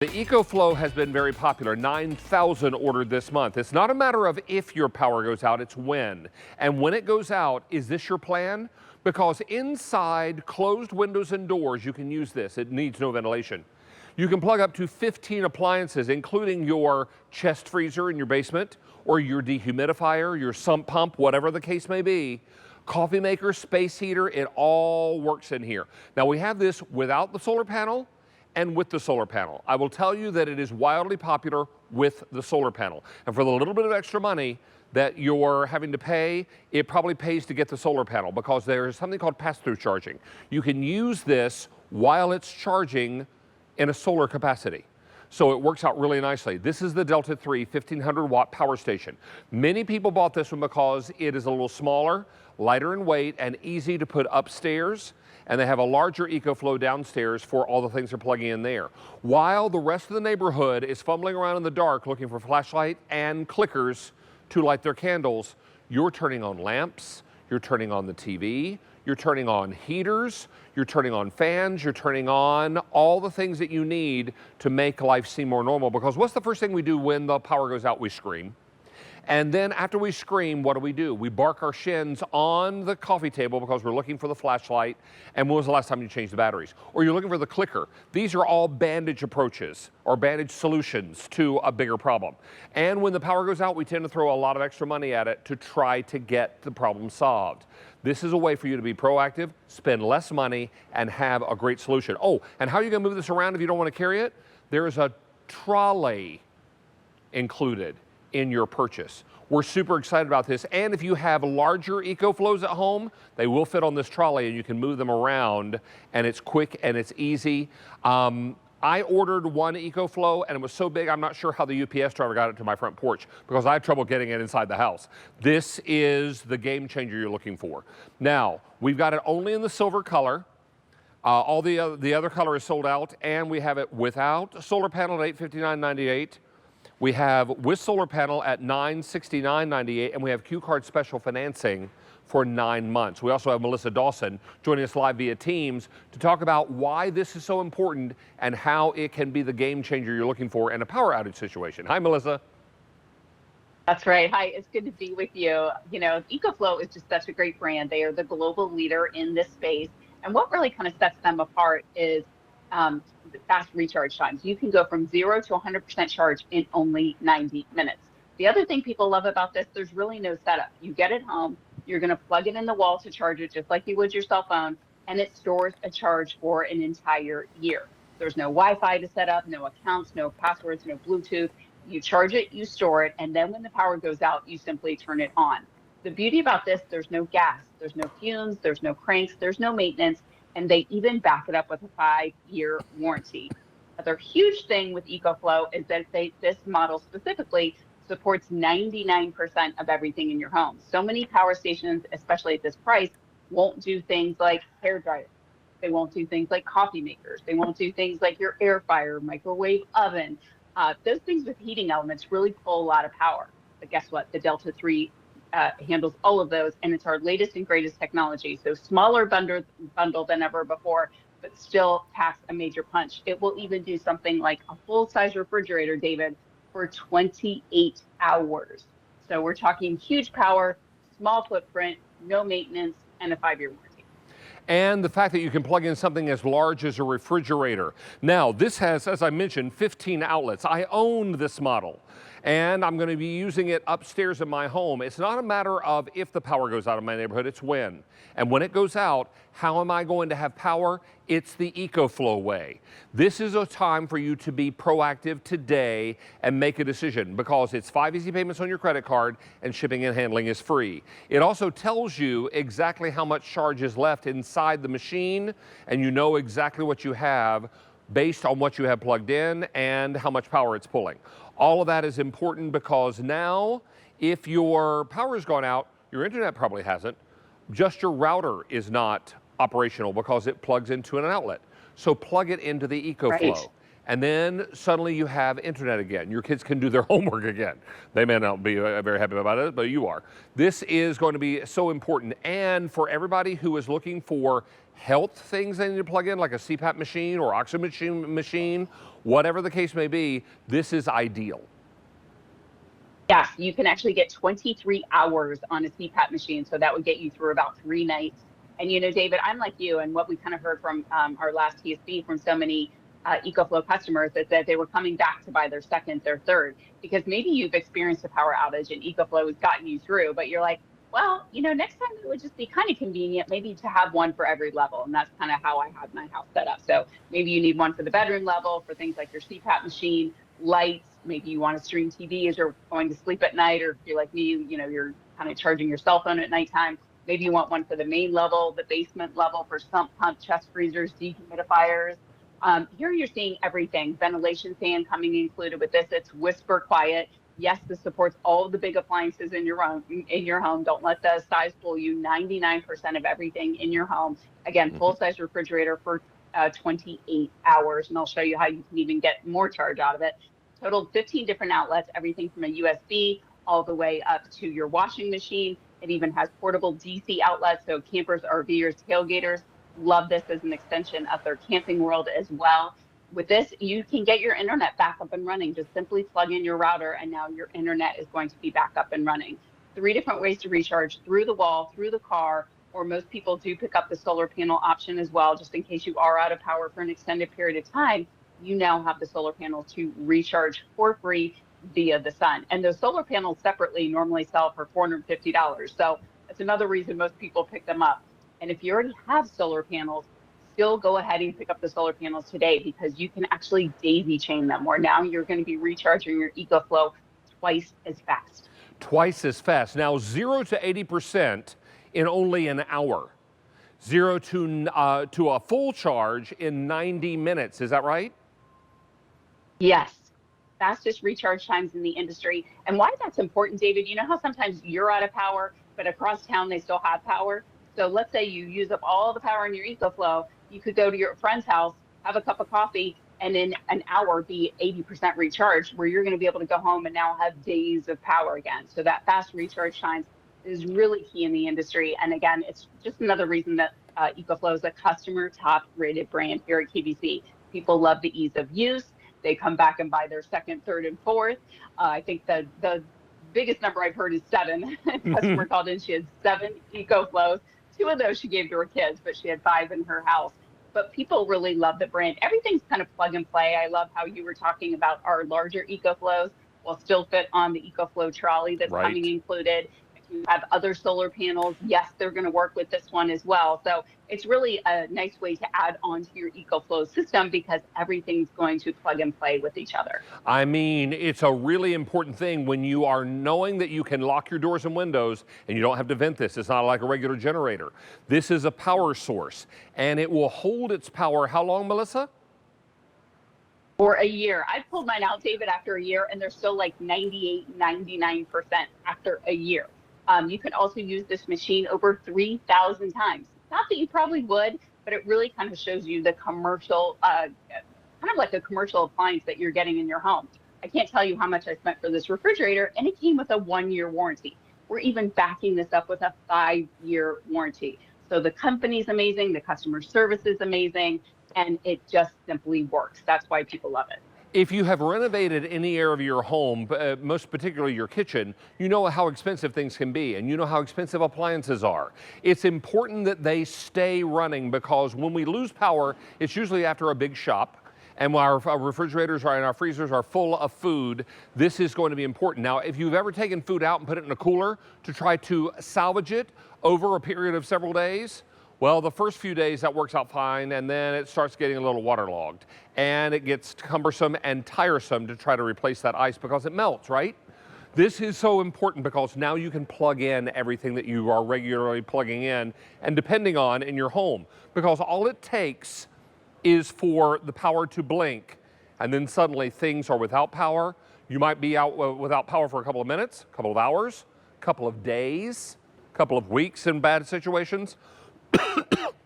The Ecoflow has been very popular, 9,000 ordered this month. It's not a matter of if your power goes out, it's when. And when it goes out, is this your plan? Because inside closed windows and doors, you can use this. It needs no ventilation. You can plug up to 15 appliances, including your chest freezer in your basement, or your dehumidifier, your sump pump, whatever the case may be. Coffee maker, space heater, it all works in here. Now we have this without the solar panel and with the solar panel. I will tell you that it is wildly popular with the solar panel. And for the little bit of extra money that you're having to pay, it probably pays to get the solar panel because there is something called pass-through charging. You can use this while it's charging in a solar capacity. So it works out really nicely. This is the Delta 3 1500 watt power station. Many people bought this one because it is a little smaller, lighter in weight, and easy to put upstairs. And they have a larger Ecoflow downstairs for all the things they're plugging in there. While the rest of the neighborhood is fumbling around in the dark looking for flashlight and clickers to light their candles, you're turning on lamps, you're turning on the TV, you're turning on heaters, you're turning on fans, you're turning on all the things that you need to make life seem more normal. Because what's the first thing we do when the power goes out? We scream. And then after we scream, what do? We bark our shins on the coffee table because we're looking for the flashlight. And when was the last time you changed the batteries? Or you're looking for the clicker. These are all bandage approaches or bandage solutions to a bigger problem. And when the power goes out, we tend to throw a lot of extra money at it to try to get the problem solved. This is a way for you to be proactive, spend less money, and have a great solution. Oh, and how are you going to move this around if you don't want to carry it? There is a trolley included in your purchase. We're super excited about this. And if you have larger Ecoflows at home, they will fit on this trolley and you can move them around, and it's quick and it's easy. I ordered one Ecoflow and it was so big, I'm not sure how the UPS driver got it to my front porch because I had trouble getting it inside the house. This is the game changer you're looking for. Now, we've got it only in the silver color. All the other color is sold out, and we have it without a solar panel at $859.98. We have with solar panel at $969.98, and we have Q-Card special financing for 9 months. We also have Melissa Dawson joining us live via Teams to talk about why this is so important and how it can be the game changer you're looking for in a power outage situation. Hi, Melissa. That's right. Hi, it's good to be with you. You know, Ecoflow is just such a great brand. They are the global leader in this space. And what really kind of sets them apart is the fast recharge times. You can go from 0 to 100% charge in only 90 minutes. The other thing people love about this, there's really no setup. You get it home, you're going to plug it in the wall to charge it just like you would your cell phone, and it stores a charge for an entire year. There's no Wi-Fi to set up, no accounts, no passwords, no Bluetooth. You charge it, you store it, and then when the power goes out, you simply turn it on. The beauty about this, there's no gas, there's no fumes, there's no cranks, there's no maintenance, and they even back it up with a 5-year warranty. Another huge thing with Ecoflow is that this model specifically supports 99% of everything in your home. So many power stations, especially at this price, won't do things like hair dryers. They won't do things like coffee makers. They won't do things like your air fryer, microwave oven. Those things with heating elements really pull a lot of power. But guess what? The Delta 3 handles all of those, and it's our latest and greatest technology. So smaller bundle than ever before, but still packs a major punch. It will even do something like a full-size refrigerator, David, for 28 hours. So we're talking huge power, small footprint, no maintenance, and a 5-year warranty. And the fact that you can plug in something as large as a refrigerator. Now, this has, as I mentioned, 15 outlets. I own this model, and I'm going to be using it upstairs in my home. It's not a matter of if the power goes out in my neighborhood, it's when. And when it goes out, how am I going to have power? It's the Ecoflow way. This is a time for you to be proactive today and make a decision because it's 5 easy payments on your credit card and shipping and handling is free. It also tells you exactly how much charge is left inside the machine, and you know exactly what you have based on what you have plugged in and how much power it's pulling. All of that is important because now if your power has gone out, your internet probably hasn't, just your router is not operational because it plugs into an outlet. So plug it into the Ecoflow. Right. And then suddenly you have internet again. Your kids can do their homework again. They may not be very happy about it, but you are. This is going to be so important. And for everybody who is looking for health things they need to plug in, like a CPAP machine or oxygen machine, Whatever the case may be, this is ideal. Yes, you can actually get 23 hours on a CPAP machine. So that would get you through about 3 nights. And, David, I'm like you. And what we kind of heard from our last TSP from so many EcoFlow customers is that they were coming back to buy their second, their third, because maybe you've experienced a power outage and EcoFlow has gotten you through, but you're like, well, next time it would just be kind of convenient maybe to have one for every level. And that's kind of how I have my house set up. So maybe you need one for the bedroom level for things like your CPAP machine, lights. Maybe you want to stream TV as you're going to sleep at night, or if you're like me, you're kind of charging your cell phone at nighttime. Maybe you want one for the main level, the basement level for sump pump, chest freezers, dehumidifiers. Here you're seeing everything. Ventilation fan coming included with this. It's whisper quiet. Yes, this supports all of the big appliances in your home. Don't let the size fool you. 99% of everything in your home. Again, full-size refrigerator for 28 hours, and I'll show you how you can even get more charge out of it. Total 15 different outlets, everything from a USB all the way up to your washing machine. It even has portable DC outlets, so campers, RVers, tailgaters love this as an extension of their camping world as well. With this, you can get your internet back up and running. Just simply plug in your router, and now your internet is going to be back up and running. 3 different ways to recharge: through the wall, through the car, or most people do pick up the solar panel option as well, just in case you are out of power for an extended period of time. You now have the solar panels to recharge for free via the sun. And those solar panels separately normally sell for $450. So that's another reason most people pick them up. And if you already have solar panels, still go ahead and pick up the solar panels today, because you can actually daisy chain them, where now you're going to be recharging your EcoFlow twice as fast. Twice as fast. Now 0 to 80% in only an hour. 0 to a full charge in 90 minutes. Is that right? Yes. Fastest recharge times in the industry. And why that's important, David, you know how sometimes you're out of power, but across town they still have power? So let's say you use up all the power in your EcoFlow. You could go to your friend's house, have a cup of coffee, and in an hour be 80% recharged, where you're going to be able to go home and now have days of power again. So that fast recharge times is really key in the industry. And again, it's just another reason that EcoFlow is a customer top rated brand here at QVC. People love the ease of use. They come back and buy their second, third, and fourth. I think the biggest number I've heard is 7. A customer called in, she had 7 EcoFlows. 2 of those she gave to her kids, but she had 5 in her house. But people really love the brand. Everything's kind of plug and play. I love how you were talking about our larger EcoFlows will still fit on the EcoFlow trolley that's coming included. If you have other solar panels, yes, they're going to work with this one as well. So it's really a nice way to add on to your EcoFlow system, because everything's going to plug and play with each other. I mean, it's a really important thing when you are knowing that you can lock your doors and windows and you don't have to vent this. It's not like a regular generator. This is a power source, and it will hold its power how long, Melissa? For a year. I pulled mine out, David, after a year, and they're still like 98, 99% after a year. You can also use this machine over 3,000 times. Not that you probably would, but it really kind of shows you the commercial, kind of like a commercial appliance that you're getting in your home. I can't tell you how much I spent for this refrigerator, and it came with a 1-year warranty. We're even backing this up with a 5-year warranty. So the company's amazing, the customer service is amazing, and it just simply works. That's why people love it. If you have renovated any area of your home, most particularly your kitchen, you know how expensive things can be, and you know how expensive appliances are. It's important that they stay running, because when we lose power, it's usually after a big shop, and our refrigerators and our freezers are full of food. This is going to be important. Now, if you've ever taken food out and put it in a cooler to try to salvage it over a period of several days, well, the first few days that works out fine, and then it starts getting a little waterlogged, and it gets cumbersome and tiresome to try to replace that ice because it melts, right? This is so important because now you can plug in everything that you are regularly plugging in and depending on in your home, because all it takes is for the power to blink, and then suddenly things are without power. You might be out without power for a couple of minutes, a couple of hours, a couple of days, a couple of weeks in bad situations.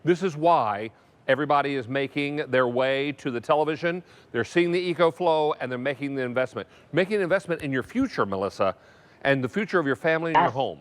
This is why everybody is making their way to the television. They're seeing the EcoFlow, and they're making the investment. Making an investment in your future, Melissa, and the future of your family and your home.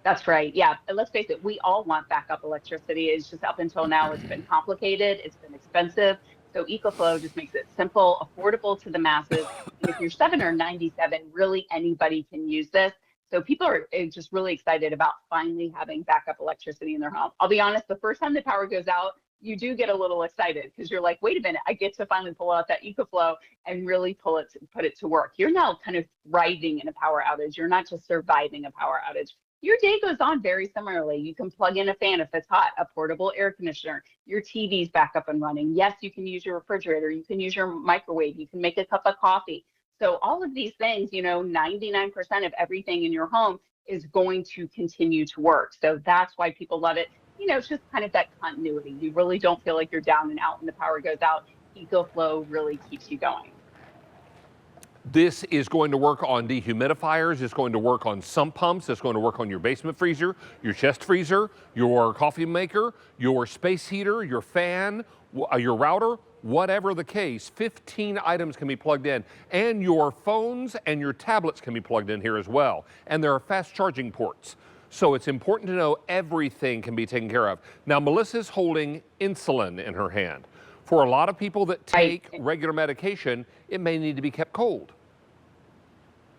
That's right. Yeah. And let's face it, we all want backup electricity. It's just up until now, it's been complicated. It's been expensive. So Ecoflow just makes it simple, affordable to the masses. And if you're 7 or 97, really anybody can use this. So people are just really excited about finally having backup electricity in their home. I'll be honest, the first time the power goes out, you do get a little excited because you're like, wait a minute, I get to finally pull out that Ecoflow and really put it to work. You're now kind of thriving in a power outage. You're not just surviving a power outage. Your day goes on very similarly. You can plug in a fan if it's hot, a portable air conditioner, your TV's back up and running. Yes, you can use your refrigerator, you can use your microwave, you can make a cup of coffee. So all of these things, 99% of everything in your home is going to continue to work. So that's why people love it. It's just kind of that continuity. You really don't feel like you're down and out when the power goes out. Ecoflow really keeps you going. This is going to work on dehumidifiers. It's going to work on sump pumps. It's going to work on your basement freezer, your chest freezer, your coffee maker, your space heater, your fan, your router, whatever the case. 15 items can be plugged in, and your phones and your tablets can be plugged in here as well. And there are fast charging ports. So it's important to know everything can be taken care of. Now, Melissa's holding insulin in her hand. For a lot of people that take regular medication, it may need to be kept cold.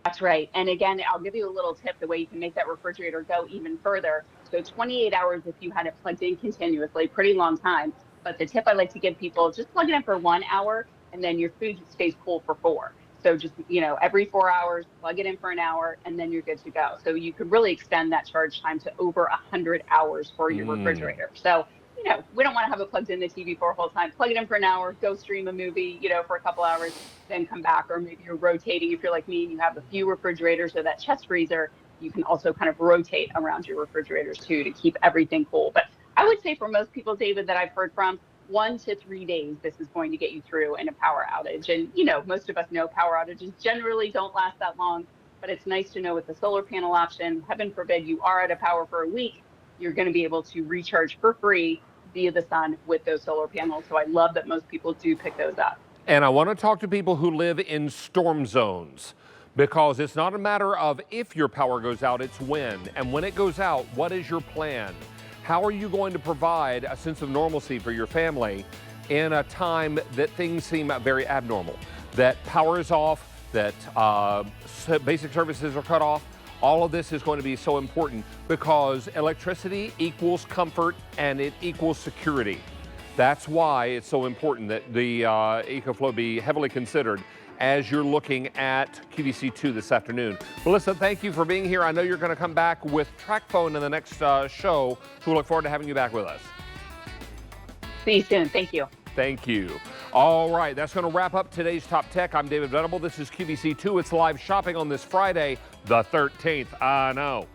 That's right. And again, I'll give you a little tip, the way you can make that refrigerator go even further. So 28 hours if you had it plugged in continuously, pretty long time. But the tip I like to give people, just plug it in for 1 hour and then your food stays cool for 4. So just, every 4 hours, plug it in for an hour and then you're good to go. So you could really extend that charge time to over 100 hours for your refrigerator. So, we don't want to have it plugged in the TV for a whole time. Plug it in for an hour, go stream a movie, for a couple hours, then come back. Or maybe you're rotating. If you're like me and you have a few refrigerators or that chest freezer, you can also kind of rotate around your refrigerators too to keep everything cool. But I would say for most people, David, that I've heard from, 1 to 3 days, this is going to get you through in a power outage. And, most of us know power outages generally don't last that long, but it's nice to know with the solar panel option, heaven forbid you are out of power for a week, you're going to be able to recharge for free via the sun with those solar panels. So I love that most people do pick those up. And I want to talk to people who live in storm zones, because it's not a matter of if your power goes out, it's when. And when it goes out, what is your plan? How are you going to provide a sense of normalcy for your family in a time that things seem very abnormal? That power is off, that basic services are cut off. All of this is going to be so important because electricity equals comfort and it equals security. That's why it's so important that the Ecoflow be heavily considered as you're looking at QVC2 this afternoon. Melissa, thank you for being here. I know you're going to come back with TrackPhone in the next show, so we look forward to having you back with us. See you soon. Thank you. Thank you. All right, that's going to wrap up today's Top Tech. I'm David Venable. This is QVC2. It's live shopping on this Friday, the 13th. I know.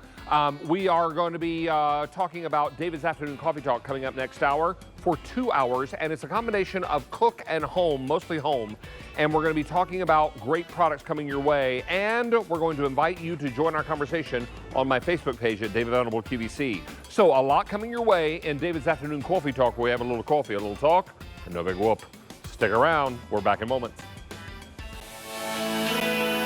We are going to be talking about David's Afternoon Coffee Talk coming up next hour for 2 hours, and it's a combination of cook and home, mostly home, and we're going to be talking about great products coming your way, and we're going to invite you to join our conversation on my Facebook page at David Venable QVC. So a lot coming your way in David's Afternoon Coffee Talk, where we have a little coffee, a little talk, and no big whoop. Stick around. We're back in moments.